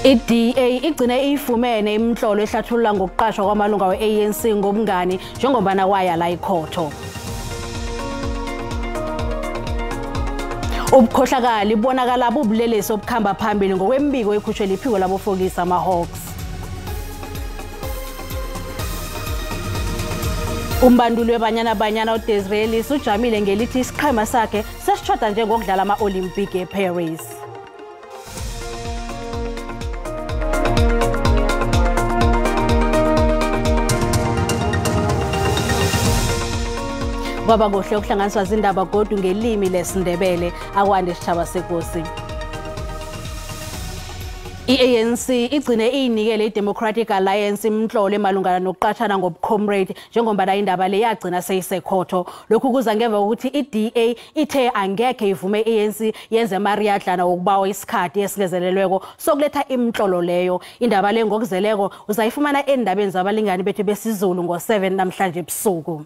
I-DA igcine ifumene imhlolo ehlathulula ngokuqashwa kwamalunga we-ANC ngobungani njengoba nawaya la ikhotho. Ubukhohlakali bonakala bubulelesi obukhamba phambili ngokwembiko ekhutshwe liphiko labofokisi ama-Hawks. Umbanduli webanyana uDesiree ujamile ngelithi isiqhema sakhe sesishoda njengokudlala ama-Olimpiki eParis. Kwaba kuhle ukuhlanganiswa zindaba kodwa ngelimi lesiNdebele akwande isithaba sekosi. I-ANC igcine iyinikele i-Democratic Alliance imhlolo emalungana nokuqathana ngobcomrade njengoba indaba le yagcina seyisekhotho. Lokhu kuza ngemva kokuthi i-DA ithe angekhe ivume i-ANC yenze amariyadlana wokubawa isikhathi esingezelelweko sokuletha imhlolo leyo. Indaba le ngokuzeleko uzayifumana endabeni zabalingani bethu besizulu ngo-7 namhlanje ebusuku.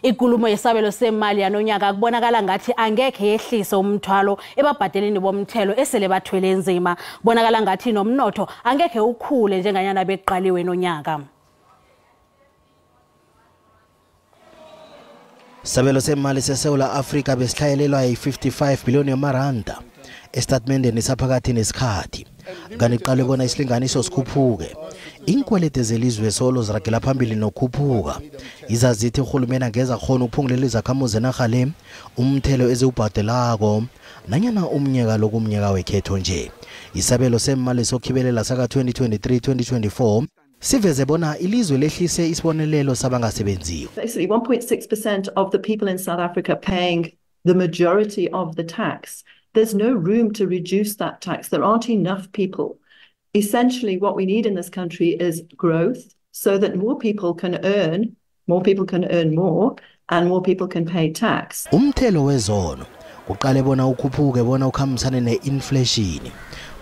Ikulumo yesabelo semali yanonyaka kubonakala ngathi angekhe yehlise umthwalo ebabhadelini bomthelo esele bathwele enzima. Kubonakala ngathi nomnotho angekhe ukhule njenganyana beqaliwe nonyaka. Sabelo semali seSouth Africa besihlayelelwa yi-55 billion yamaranda. Estatementeni saphakathi nesikhathi. Nganiqale bona isilinganiso sikhuphuke. Inkwelete zelizwe solo ziragela phambili nokukhuphuka. Izazithi uhulumeni angeza khona ukuphungulela izakhamuzi enarhale umthelo eziwubhadelako nanyana umnyaka lokumnyaka wekhetho nje. Isabelo semali sokhibelela saka 2023-2024 siveze bona ilizwe lehlise isibonelelo sabangasebenziyo. Basically 1.6% of the people in South Africa paying the majority of the tax. There's no room to reduce that tax. There aren't enough people. Essentially, what we need in this country is growth so that more people can earn more, and more people can pay tax. Umthelo wezono uqale bona ukhuphuke bona ukhambisane ne-inflation.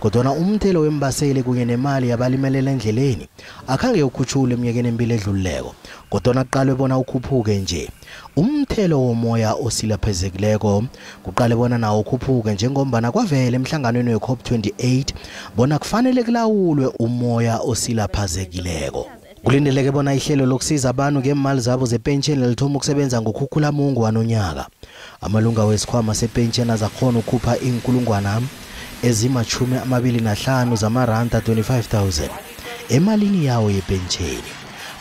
Kodwa umthelo wembaseli kunye nemali yabalimelela endleleni akhange ukhutshule eminyakeni emibili edluleko. Kodwa qale bona ukhuphuke nje. Umthelo womoya osilaphezekileko kuqale bona nawo ukhuphuke njengombana kwavela emhlanganweni we-COP28 bona kufanele kulawulwe umoya osilaphazekileko. Kulindeleke bona ihlelo lokusiza abantu ngemali zabo zepension lithoma ukusebenza ngokukhukhulamungu wanonyaka. Amalunga wesikhwama sepension azakhona ukukhupha inkulungwana ezima-25 zamaranda 25,000 emalini yawo yepensheni.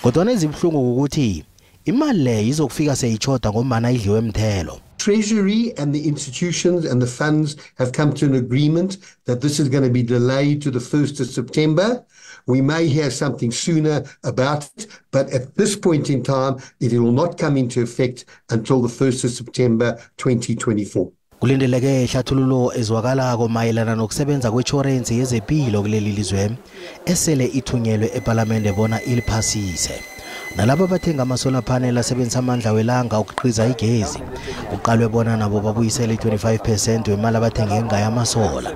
Kodwa ezibuhlungu ukuthi imali le izokufika seyichoda ngombana idliwe emthelo. Treasury and the institutions and the funds have come to an agreement that this is going to be delayed to the 1st of September. We may hear something sooner about it, but at this point in time, it will not come into effect until the 1st of September 2024. Kulindeleke ihlathululo ezwakalako mayelana nokusebenza kwe-insurance yezempilo kuleli lizwe esele ithunyelwe eParliament bona iliphasise. Nalabo bathenga ama-solar panel asebenzisa amandla welanga ukuqhiza igezi uqalwe bona nabo babuyisele 25% wemali abathenge ngayo amasola.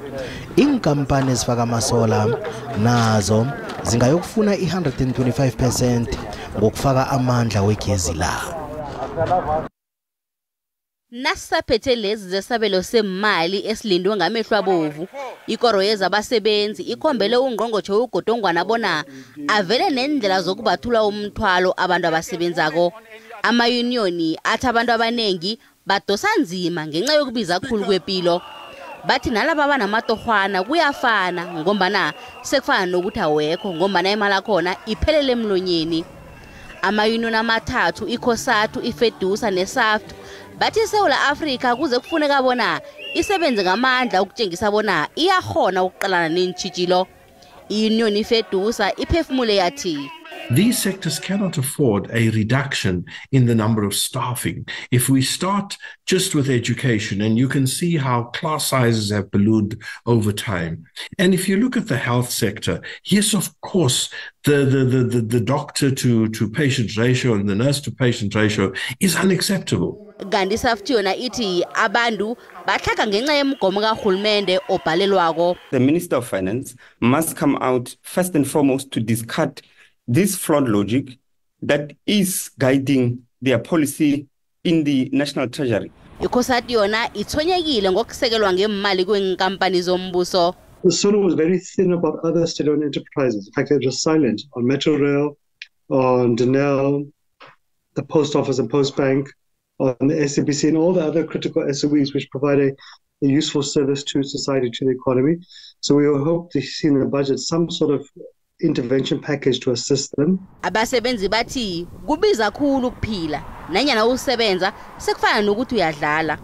Inkampani ezifaka amasola nazo zingayokufuna i-125% ngokufaka amandla wegezi la. Nasaphethe lezi zesabelo semali esilindwe ngamehlo abovu, ikoro yezabasebenzi ikhombele ungqongqotjhe ugodongwana bona avele nendlela zokubathula umthwalo abantu abasebenzako. Ama-unioni athi abantu abanengi badosa nzima ngenxa yokubiza kakhulu kwepilo. Bathi nalaba abanamatohwana kuyafana ngombana sekufana nokuthi awekho ngombana imali akhona iphelele emlonyeni. Ama-union amathathu ikhosathu ifedusa nesaft bathi eSouth Africa kuze kufuneka bona isebenze ngamandla ukutshengisa bona iyakhona ukuqalana neentshijilo. I-union ifedusa iphefumule yathi these sectors cannot afford a reduction in the number of staffing. If we start just with education, and you can see how class sizes have ballooned over time. And if you look at the health sector, yes, of course, the doctor to patient ratio and the nurse to patient ratio is unacceptable. Gandhi Saftiona iti abandu batlhaga ngenxa yemgomo kahulumende obhalelwako. The Minister of Finance must come out first and foremost to discard this flawed logic that is guiding their policy in the National Treasury. ikhosati yona ithonyekile ngokusekelwa ngemali kwenkampani zombuso. The SONA was very thin about other state-owned enterprises. In fact, they're just silent on Metrorail, on Denel, the Post Office and Post Bank, on the SABC, and all the other critical SOEs which provide a useful service to society, to the economy. So we hope to see in the budget some sort of intervention package to assist them. Abasebenzi bathi kubiza kakhulu ukuphila nanyana usebenza sekufana nokuthi uyadlala.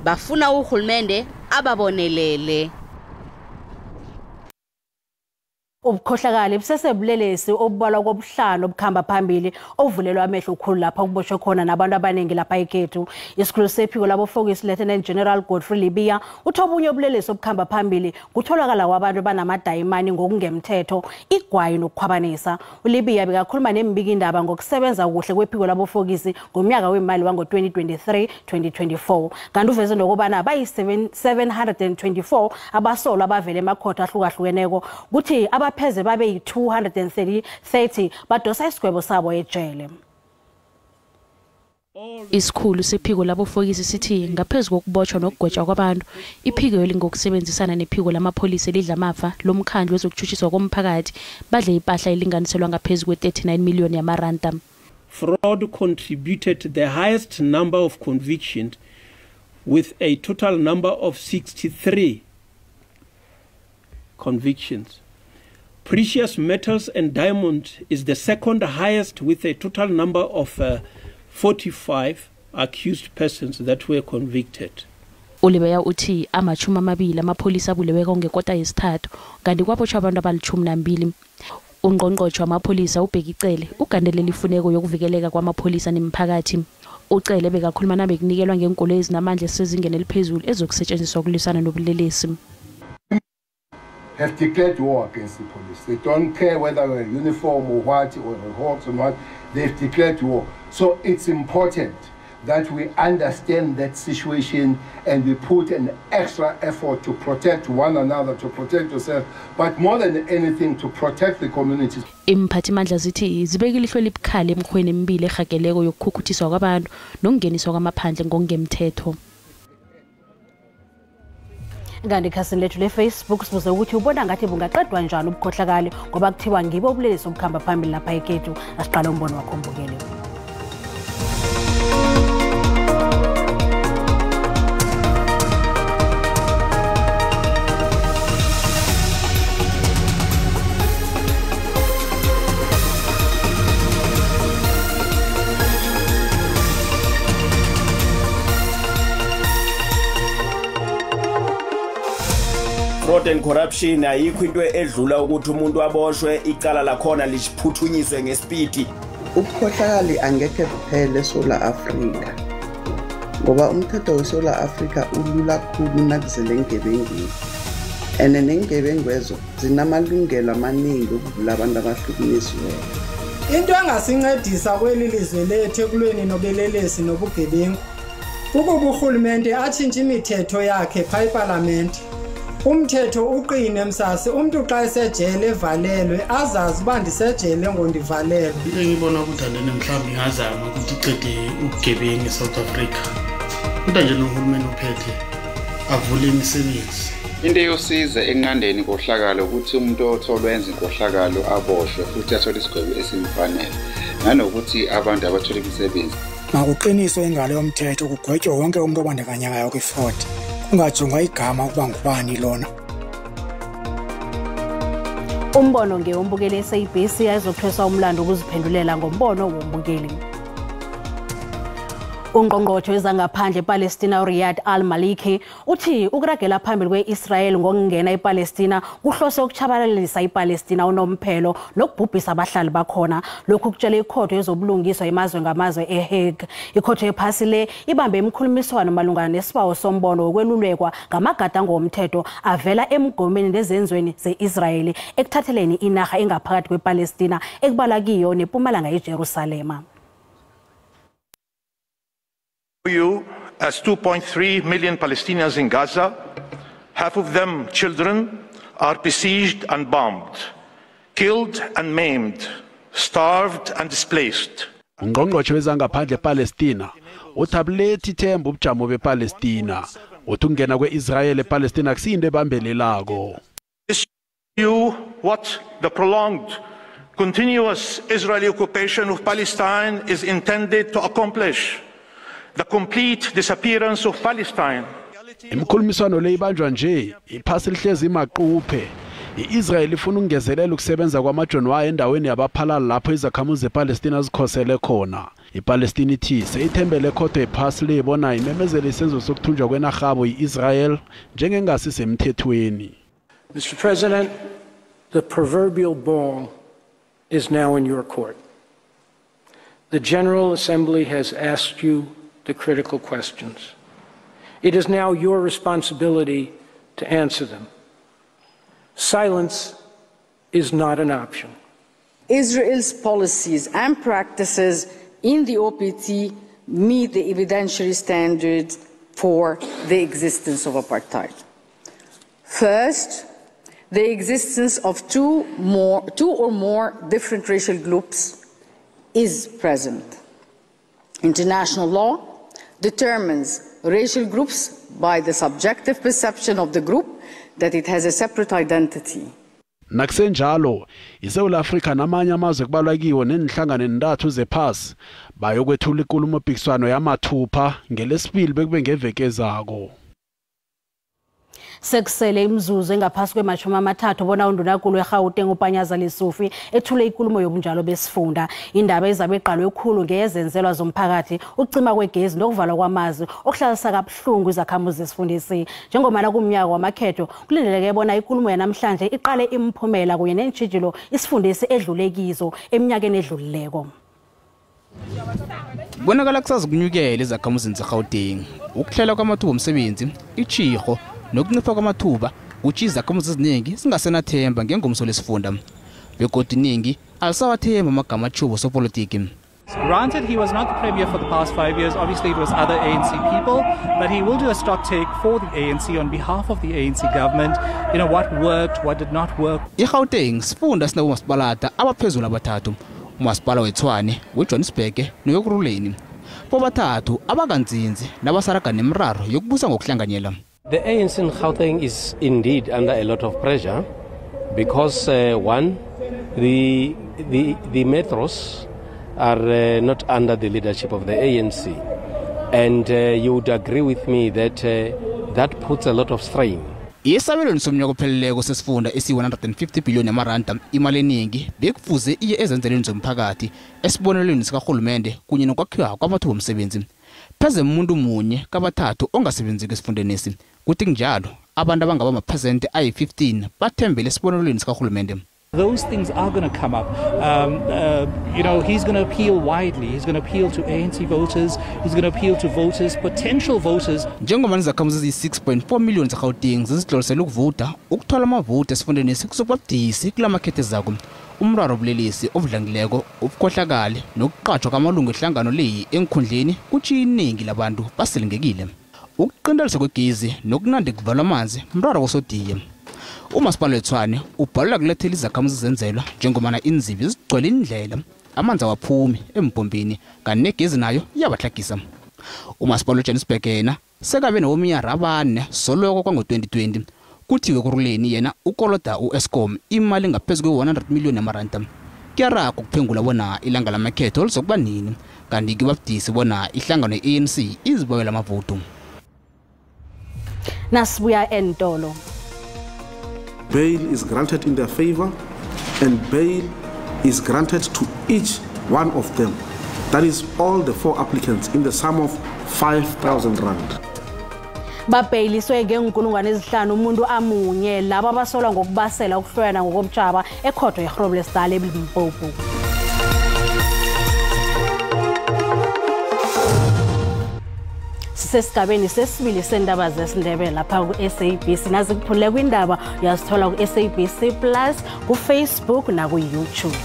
Bafuna uhulumende ababonelele. Ubukhohlakali busesebulelesi obubalwa kobuhlalo obukhamba phambili ovulelwa amehlo khulu lapha kuboshwe khona nabantu abaningi lapha ekhethu. Isikhulu sephiko labofokisi Lieutenant General Godfrey Libia uthobunye obulelesi obukhamba phambili kutholakala kwabantu banamadayimani ngokungemthetho igwayi nokukhwabanisa. uLibia bekakhuluma nembiki indaba ngokusebenza kuhle kwephiko labofokisi ngomnyaka wemali wango-2023-2024 kanti uveze nokubana bayi-724 abasolwa abavele emakhotho ahlukahlukeneko kuthi abapheze babe yi-230 badosa isigwebo sabo ejele. Isikhulu sephiko labofokisi sithi ngaphezulu kokubotshwa nokugwetshwa kwabantu iphiko elingokusebenzisana nephiko lamapholisa elidla amafa lomkhandlu wezokutshutshiswa komphakathi badle impahla elinganiselwa ngaphezulu kwe-39 million yamaranda. Fraud contributed the highest number of convictions with a total number of 63 convictions. Precious metals and diamond is the second highest with a total number of 45 accused persons that were convicted. Ulibeya uthi amachuma amabili amapholisa abuleweka ngekota yesithathu kanti kwabotshwa abantu abali-12. Ungqongqotjhe wamapholisa ubhekicele ugandelela ifuneko yokuvikeleka kwamapholisa nemphakathi. Ucele bekakhuluma nabe kunikelwa ngenkolo ezinamandla esezingeni eliphezulu ezokusetshenziswa ukulwisana nobulelesi. Have declared war against the police. They don't care whether we're uniform or what, or a horse or what. They've declared war. So it's important that we understand that situation and we put an extra effort to protect one another, to protect yourself, but more than anything, to protect the communities. Imphathimandla zithi zibekile ihlo libukhali emkhweni emibili ehageleko yokukhukhuthiswa kwabantu nokungeniswa kwamaphandle ngokungemthetho. Kanti ikhasini lethu le-Facebook sibuze ukuthi ubona ngathi bungaqedwa njani ubukhohlakali ngoba kuthiwa ngibo obulelesi obukhamba phambili lapha ekhethu. Asiqale umbono wakho Mbukeli. Fraud and corruption ayikho into edlula ukuthi umuntu aboshwe icala lakhona liphuthunyiswe ngespeed. Ubukhohlakali angeke kuphele eSouth Africa ngoba umthetho weSouth Africa ulula kakhulu nakuzele engebengini ene nengebengu ezo zinamalungelo amaningi ukuvula abantu abahlukunyezwayo. Into engasincedisa kweli lizwe lethu ekulweni nobelelesi nobugebengu ukuba uhulumende atshintshe imithetho yakhe pha eParliament. Umthetho uqine msasi umuntu xa esejele evalelwe azazi uba ndisejele ngondivalelwe. Engibona ukuthi andene mhlawumbe ngazama ukuthi icede ubugebengu eSouth Africa. Kodwa nje nohulumeni uphethe avule imisebenzi. Into yosiza enqandeni kohlakalo ukuthi umuntu otholwe enza inkohlakalo aboshwe futhi athole isigwebo esimfanele nanokuthi abantu abathola imisebenzi. Makuqiniswe ingalo yomthetho kugwetshwe wonke umuntu obandakanyekayo kwi-fraud. Ungajongwa igama ukuba ngubani lona. Umbono ngewombukeli SABC azothweswa umlando ukuziphendulela ngombono wombukeli. Ungqongqotjhe wezangaphandle ePalestina uRiyad al-Maliki uthi ukuragela phambili kwe-Israel ngokungena ePalestina kuhlose ukuchabalalisa iPalestina unomphelo nokubhubhisa abahlali bakhona. Lokhu kutshela ikhotho yezobulungiswa emazwe ngamazwe eHague. Ikhotho ephasi le ibambe imikhulumiswano malungana nesibawo sombono wokwelulekwa ngamagadango omthetho avela emgomeni nezenzweni ze-Israel ekuthatheleni inaga engaphakathi kwePalestina ekubala kiyo neMpumalanga yeJerusalema. You, as 2.3 million Palestinians in Gaza, half of them children, are besieged and bombed, killed and maimed, starved and displaced. Ungqongqotjhe wezangaphandle ePalestina uthablethi themba ubujamo bePalestina uthi ungena kweIsrael ePalestina kusinde bambelelako. You what the prolonged continuous Israeli occupation of Palestine is intended to accomplish: the complete disappearance of Palestine. Imkhulumiswano leyibanjwa nje iphasi lihlezi imaquphe. iIsrael ifuna ungezelela ukusebenza kwamajoni wayo endaweni yabaphalali lapho izakhamuzi zePalestina zikhosele khona. iPalestina ithi seyithembele khotho ephasi leyibona imemezela isenzo sokuthunjwa kwenarhabo iIsrael njengengasi semthethweni. Mr. President, the proverbial ball is now in your court. The General Assembly has asked you the critical questions. It is now your responsibility to answer them. Silence is not an option. Israel's policies and practices in the OPT meet the evidentiary standards for the existence of apartheid. First, the existence of two or more different racial groups is present. International law determines racial groups by the subjective perception of the group that it has a separate identity. Nakusenjalo iSouth Africa namanye amazwe kubalwa kiwo nenhlangano entathu zephasi bayokwethula inkulumo mpikiswano yamathupha ngelesibili bekube ngeveke ezako. Sekusele imzuzu engaphasi kwemashumi amathathu bona undunankulu weGauteng uPanyaza Lesufi ethule inkulumo yobunjalo besifunda. Indaba ezabe eqalwe ekhulu ngeyezenzelwa zomphakathi, ukucima kwegezi nokuvalwa kwamazwi okuhlalisa kabuhlungu izakhamuzi zesifundisi. Njengomana kumnyaka wamakhetho kulindeleke bona inkulumo yanamhlanje iqale imphumela kunye nentshijilo isifundisi edlulekizo eminyakeni edlulileko. Bonakala kusazikunyukela izakhamuzi zeGauteng, ukuhlela kwamathuba omsebenzi, ichiro nokuncipha kwamathuba uthi izakhamuzi eziningi singasenathemba ngengomso lesifunda begodwa iningi alisawathemba amagama achubo sopolitiki. Granted, he was not the premier for the past 5 years. Obviously, it was other ANC people, but he will do a stock take for the ANC on behalf of the ANC government. You know, what worked, what did not work. iGauteng sifunda sinabomasipalata abaphezulu abathathu, umasipala weTshwane, weJohannesburg noyokuruleni. Bobathathu abakanzinzi nabasaraga nemiraro yokubusa ngokuhlanganyela. The ANC in Gauteng is indeed under a lot of pressure because one, the metros are not under the leadership of the ANC, and you would agree with me that that puts a lot of strain. Isabelweni somnyaka opheleleko sesifunda esi-150 billion yamaranda imali eningi bekufuze iye ezenzelweni zomphakathi esibonelweni sikaRhulumente kunye nokwakhiwa kwamathuba omsebenzi. Pheze umuntu munye kabathathu ongasebenziki esifundeni esi. Kuthi kunjalo abantu abangaba amaphesenti ayi-15 bathembele esibonelweni sikaRhulumente. Those things are going to come up. You know, he's going to appeal widely. He's going to appeal to ANC voters. He's going to appeal to voters, potential voters. Njengoba izakhamuzi eziyi-6.4 million zeGauteng zizihlolisele ukuvota, ukuthola amavoti esifundeni sekuzobabudisi kula makhethe zako. Umraro obulelesi obudlangileko, ubukhohlakali nokuqatshwa kwamalungu ehlangano leyi enkhundleni kuthi iningi labantu baselengekile. Ukuqindeliswa kwegezi nokunande kuvalwa amanzi umraro wosodiye. Umasipala weTshwane ubhalula kulethela izakhamuzi zenzelwa njengomana inzibi zigcwele indlela, amanzi awaphumi empompini kanti negezi nayo iyabahlagisa. Umasipala weJohannesburg yena sekabe nowomnyaka abane soloko kwango-2020 kuthiwe kuruleni yena ukoloda uEskom imali ngaphezulu kwe-100 million yamaranda. Kuyaraga ukuphengula bona ilanga lamakhetho lizokuba nini kanti kubabudisi bona ihlangano ye-ANC izibawela amavoto. Nasibuya entolo. Bail is granted in their favor and bail is granted to each one of them. That is all the 4 applicants in the sum of 5,000 rand. Babheiliswe ngenkulungwane ezihlanu umuntu amunye laba abasolwa ngokubasela ukuhlwena ngokomtshaba ekhotho yeGroblersdal eLimpopo. Sisesigabeni sesibili sendaba zesiNdebele lapha ku-SABC. Nazi kuphulile kwindaba uyazithola ku-SABC Plus, ku-Facebook na ku-YouTube.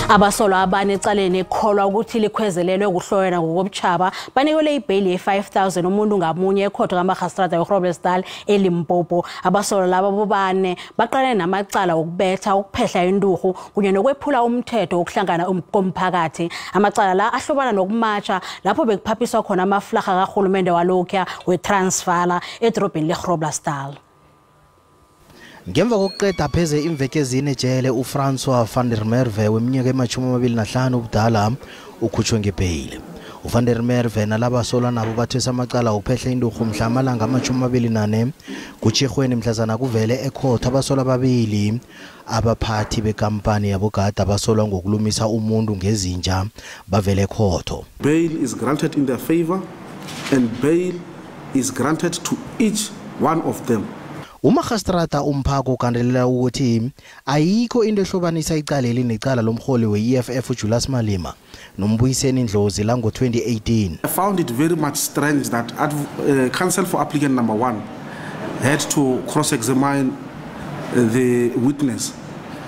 Abasolwa abane ecaleni ekholwa ukuthi likhwezelelwe ukuhloyana ngokobutshaba banikelwe ibhayili ye-5,000 umuntu ngamunye ekhotho kaMagistrata eGroblersdal eLimpopo. Abasolwa laba bobane baqale namacala okubetha, ukuphehla induhu kunye nokwephula umthetho wokuhlangana komphakathi. Amacala la ahlobana nokumatsha lapho bekuphaphiswa khona amaflaga kahulumende walokya weTransvala edrobheni leGroblersdal. Ngemva kokuqeda pheze imveke ezine ejele uFrancois van der Merwe weminyaka ema-25 ubudala ukhutshwe ngebhayili. uVan der Merwe nalabasolwa nabo bathwesa amacala okuphehla induhu mhla amalanga ama-24 kuTjhirhweni mhlazana kuvele ekhotho abasolwa ababili abaphathi bekampani yabogada abasolwa ngokulumisa umuntu ngezinja bavele ekhotho. Bail is granted in their favor and bail is granted to each one of them. Umagistrata umphako ukandelela ukuthi ayikho into ehlobanisa icaleli necala lomholi we-EFF uJulius Malema nombuyiseni Ndlozi la ngo-2018. I found it very much strange that counsel for applicant number 1 had to cross-examine the witness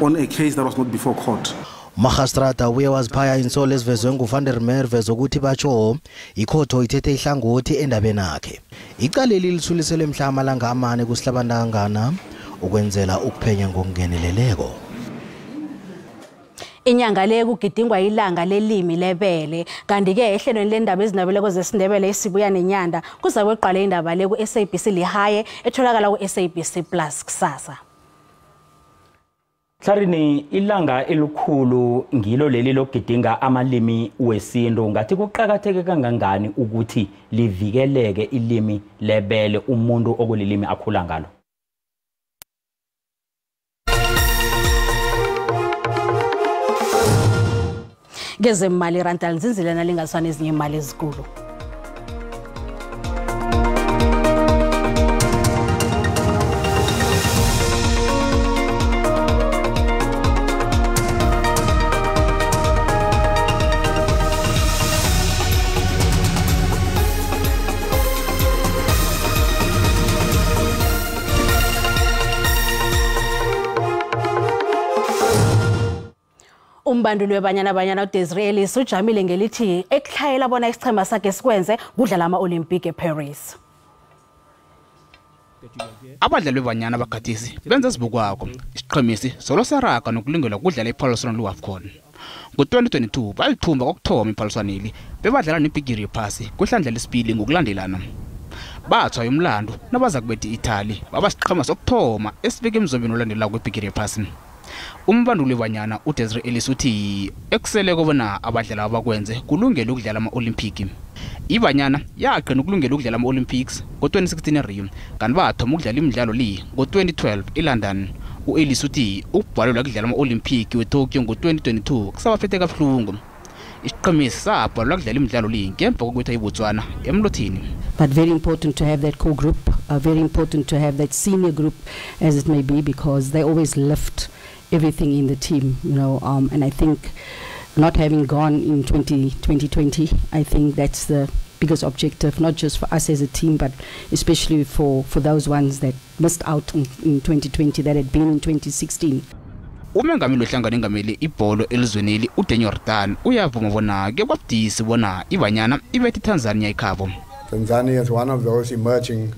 on a case that was not before court. Magistrata uye waziphaya insolo ezivezwe nguVan der Merwe zokuthi batsho ikhotho ithethe ihlangothi endabeni yakhe. Icaleli lisuliselwe mhla amalanga amane kusihlabantangana ukwenzela ukuphenya ngokungeneleleko. Inyanga le kugidingwa ilanga lelimi lebele kanti ke ehlelweni lendaba ezindabeleko zesiNdebele esibuya nenyanda kuzabe kuqala indaba le ku-SABC lihaye etholakala ku-SABC Plus kusasa. Tlarini ilanga elikhulu ngilo leli lokugidinga amalimi wesintu ngathi kuqhakatheke kangangani ukuthi livikeleke ilimi lebele umuntu okulilimi akhula ngalo. Ngezemali ranta lizinzile nalingasana ezinye imali ezikulu. Umbanduli webanyana uDesiree ujamile ngelithi ekuhlayela bona isichema sakhe sikwenze kudlala ama-Olympic eParis. Abadlali bebanyana bakhathisi benza sibukwako isiqhemisi solo saraga nokulungela kudlala iphaliswano lwe-AFCON. Ngo-2022 balithumba kokuthoma iphaliswaneli bebadlala nebhigiri yephasi kuhlandla lesibili ngokulandelana. Bathwa umlando nabaza kubethi Italy baba siqhema sokuthoma esibeke emzombeni olandela kwebhigiri yephasi. Umbanduli webanyana uDesiree uthi ekuseleko bona abadlali abakwenze kulungele ukudlala ama-Olympic. Ibanyana yaqina ukulungela ukudlala ama-Olympics ngo-2016 eRio kanti bathoma ukudlala imidlalo li ngo-2012 eLondon. U-Ellis uthi ukubhalelwa ukudlala ama-Olympic weTokyo ngo-2022 kusabaphethe kabuhlungu. Isiqhemisi sabhalelwa ukudlala imidlalo li ngemva kokubetha iBotswana emlothini. But very important to have that core group, very important to have that senior group as it may be, because they always lift everything in the team, you know, and I think not having gone in 2020, I think that's the biggest objective, not just for us as a team, but especially for those ones that missed out in 2020 that had been in 2016. Umengameli ohlangana engameli ibholo elizweneli uDaniel Rdan uyavuma bona ke kwabudisi bona ibanyana ibethe iTanzania ikhabo. Tanzania is one of those emerging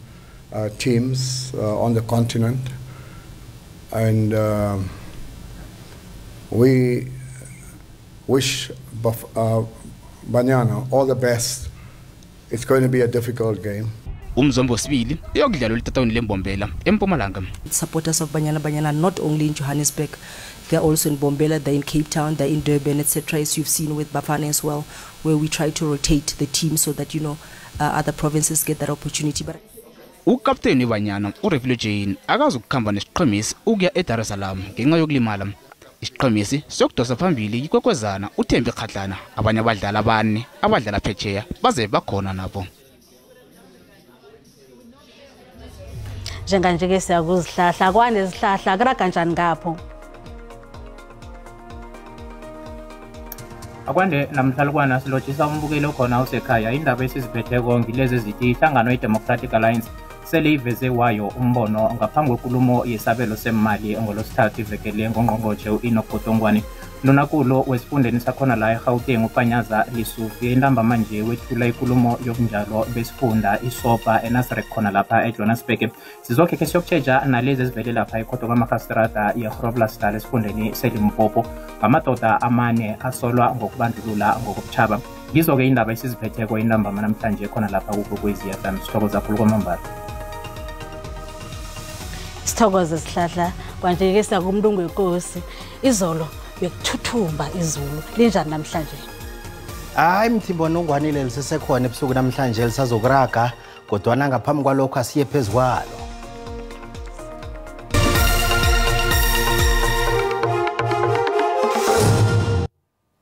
teams on the continent, and we wish Banyana all the best. It's going to be a difficult game. Umzombo sibili iyokudlalwa litatawini leMbombela eMpumalanga. Supporters of Banyana not only in Johannesburg, they're also in Bombela, they're in Cape Town, they're in Durban, etc. As you've seen with Bafana as well, where we try to rotate the team so that, you know, other provinces get that opportunity. But ukapteni Banyana uRefugee Jane akazukukhamba nesiqhemisi ukuya eDar es Salaam ngenxa yokulimala. Isiqhemisi sokudosa phambili ikwekwezana uThembi Khatlana abanye abadlali abane abadlala phetsheya baze bakhona nabo. Njenganje ke siyakuzihlahla kwane zihlahla kuraga kanjani ngapho. Akwande namhlalukwana silotshisa umbukelo khona usekhaya indaba esiziphetheko ngilezi ezithi ihlangano yeDemocratic Alliance sele iveze wayo umbono ngaphambi kwenkulumo yesabelo semali ngolosithathu ivekele ngongqongqotjhe u-Enoch Godongwana. Ndunankulu wesifundeni sakhona la eGauteng uPanyaza Lesufi intambama nje wethula ikulumo yokunjalo besifunda isopa eNasrec khona lapha eJohannesburg. Sizokhekhe siyokutjheja nalezi ezivele lapha ekhotho kaMagistrata yeGroblersdal esifundeni seLimpopo ngamadoda amane asolwa ngokubandlulula ngokubutjhaba. Ngizo-ke indaba esiziphetheko intambama namhlanje khona lapha kuKwekwezi FM. Sithokoza khulu kwamambala. Sithokoze Sihlahla kwanje-ke siyakumuntu wenkosi izolo bekuthuthumba izulu linjani namhlanje? Hayi Mthimbo Nongwanile lisesekhona ebusuku namhlanje lisazokuraga kodwa ngaphambi kwalokho asiye phezulu.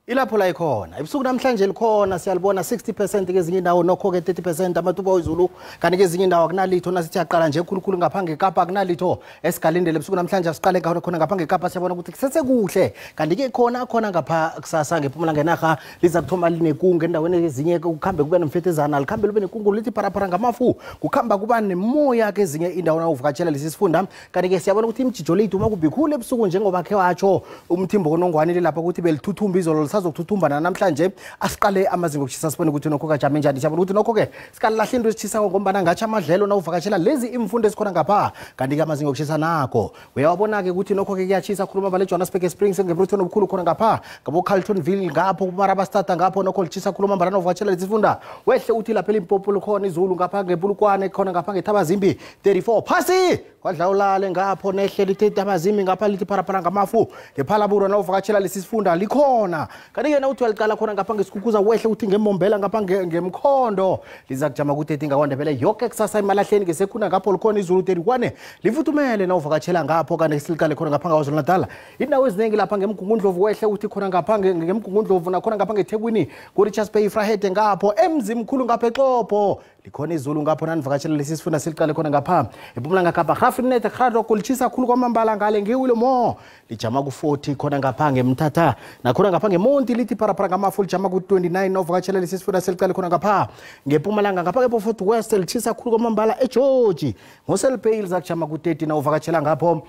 Ilapho la ikhona ebusuku namhlanje likhona siyalibona 60% kezinye indawo nokho ke 30% amathuba ezulu kanti kezinye indawo akunalitho nasithi aqala nje khulukhulu ngaphange eKapa akunalitho esigalindele ebusuku namhlanje asiqale khona ngaphange eKapa siyabona ukuthi kusesekuhle kanti ke khona ngapha kusasa ngePhumalanga eNarha liza kuthoma linekungu endaweni ezinye ukhambe kube nomfetezana likhambe libe nekungu lithi parapara ngamafu kukhamba kuba nemoya kezinye indawo na uvakatshela lesifunda kanti ke siyabona ukuthi imjijo lethu uma kubikhulu ebusuku njengoba khe watsho umthimbo konongwanile lapha ukuthi belithuthumba izolo azokuthuthumba namhlanje asiqale amazinga okushisa sibone ukuthi nokho kajame njani siyabona ukuthi nokho ke sikalahla into esithisa ngombana ngathi amadlelo na uvakatshela lezi imfundo esikhona ngapha kanti ke amazinga okushisa nakho uyabona ke ukuthi nokho ke kuyachisa khuluma bale Johannesburg Springs ngeBruton obukhulu khona ngapha ngabo Carltonville ngapho kuMarabastad ngapho nokho lichisa khuluma bana uvakatshela lesifunda wehle uthi lapha eLimpopo likhona izulu ngapha ngePulukwane khona ngapha ngeThabazimbi 34 phasi kwadlawulale ngapho nehle lithi Thabazimbi ngapha lithi parapara ngamafu ngePhalaburo na uvakatshela lesifunda likhona kanti ke na uthi waliqala khona ngapha ngesikhukuza wehle uthi ngeMbombela ngapha ngemkhondo liza kujama ku13 ngakwandebele yonke kusasa imalahleni ngesekhuna ngapho likhona izulu 31 lifuthumele na uvakatshela ngapho kanti siliqale khona ngapha ngazo Natal indawo eziningi lapha ngemgungundlovu wehle uthi khona ngapha ngemgungundlovu nakhona ngapha ngeThekwini kuRichards Bay Frahede ngapho emzimkhulu ngapha eXhopo likhona izulu ngapho nanivakatshela lesifunda siliqale khona ngapha ePhumalanga Kapa Graafrenet Grado kulichisa khulu kwamambala ngale ngiwile mo lijama ku40 khona ngapha ngeMthatha nakhona ngapha ngeMonti lithi parapara ngamafu lijama ku29 novakatshela lesifunda siliqale khona ngapha ngePhumalanga ngapha eBoFort West lichisa khulu kwamambala eGeorge ngoSelbay zakujama ku30 novakatshela ngapho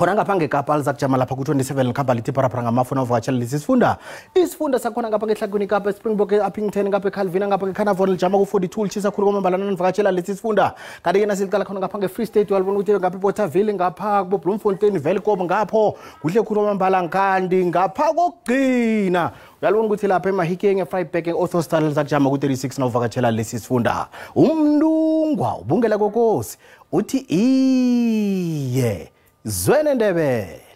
khona ngapha ngeKapa lizakujama lapha ku27 likhamba lithi parapara ngamafu novakatshela lesifunda isifunda sakhona ngapha ngeHlagwini Kapa eSpringbok eUppington ngapha eCalvin ngapha ngeCarnarvon lijama ku42 lichisa khulu kwamambala nanivakatshela lesifunda kanti ke nasiliqala khona ngapha ngeFree State walibona ukuthi ngapha eBothaville ngapha kuBloemfontein Velkom ngapho kuhle khulu kwamambala nkandi ngapha kokugcina uyalibona ukuthi lapha eMahikeng eVryburg eOtterstal lizakujama ku36 novakatshela lesifunda umndungwa ubungela kokosi uthi iye zesiNdebele.